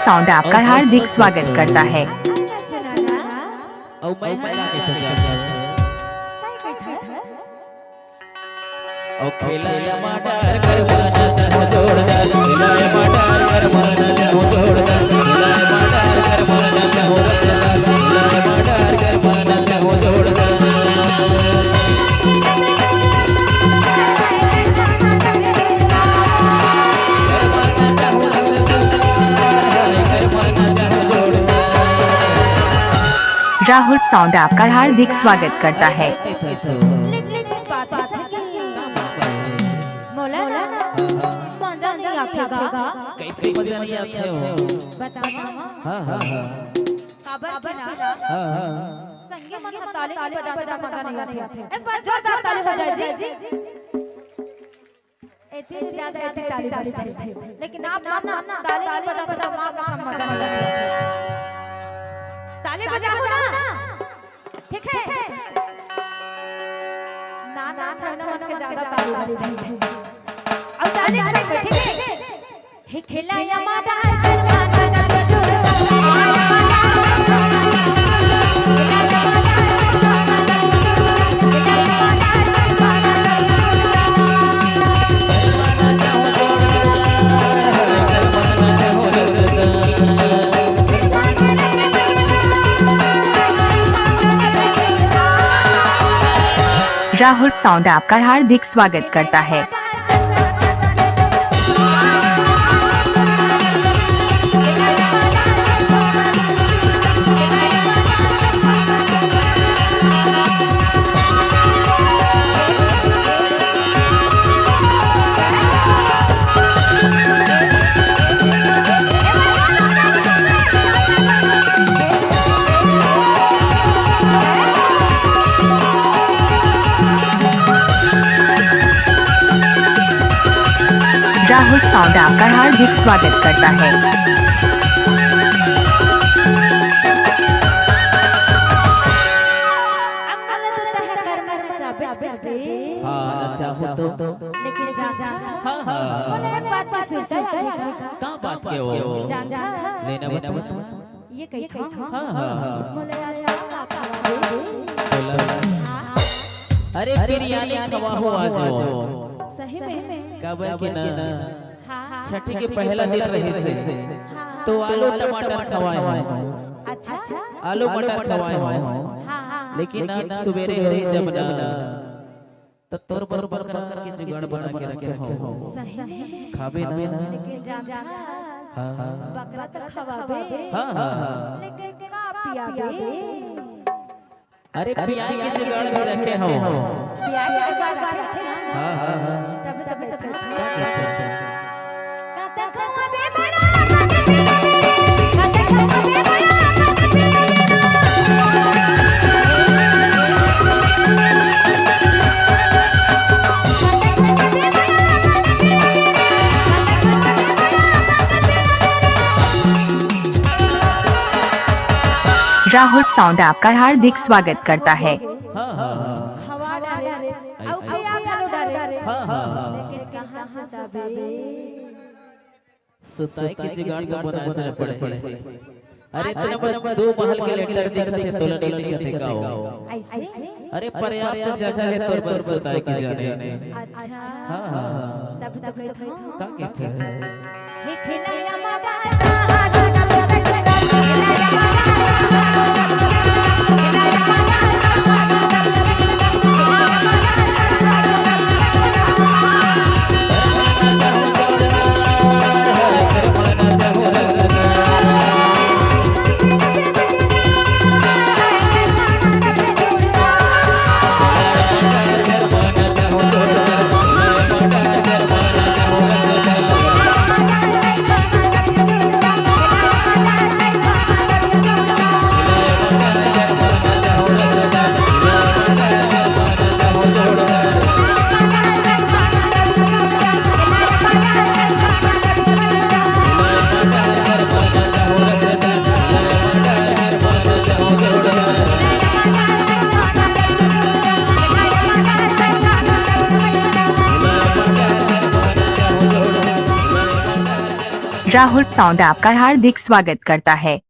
Sound आपका हार्दिक स्वागत करता है। राहुल साउंड आपका हार्दिक स्वागत करता है। कैसे मजा नहीं आते हो? हाँ हाँ संगे मन ताली बजाते ता मजा नहीं आती। एक बार जोरदार ताली हो जाए जी। इतनी ज्यादा इतनी ताली बजती है, लेकिन आप ना ताली बजाते ता मां का सब मजा नहीं आता। ताली बजाओ ना, ठीक है? ना छाना मन के ज्यादा ताली बजती है। अब ताली से ठीक है? हे खिलाया मादा करवाना जाके राहुल साउंड आपका हार्दिक स्वागत करता है। राहुल साउंड आपका हार्दिक स्वागत करता है। लेकिन एक बात का सिलसिला क्या बात के हो? लेना बता। ये कही था अरे बिरयानी खवा हो आज सही में कब के ना छठी के पहला दिन रहे से तो आलू टमाटर खवाए हैं। अच्छा आलू मटर खवाए हैं, लेकिन आज सवेरे हरी जब ना तो तोर बरोबर कर के जुगाड़ बना के रखे हो। सही में खाबे ना, लेकिन हां बकरा तो खवाबे। हां लेकिन का पियाबे? अरे पियाई के जुगाड़ में रखे हो। पियाई के जुगाड़ रखे ना। हां तब बैठा राहुल साउंड आपका हार्दिक स्वागत करता है। खवा डाले और पिया खालो डाले। लेकिन कहां से दबे? सुताई के जुगाड़ तो बनाए से पड़े। अरे इतना बड़ा दो महल के लेटर दिखते तो नहीं दिखते का हो। ऐसे अरे पर्याप्त जगह है तोर पर सुताई की जाने। अच्छा हां तब तक का कहते हैं? हे खिलाया मादा राहुल साउंड आपका हार्दिक स्वागत करता है।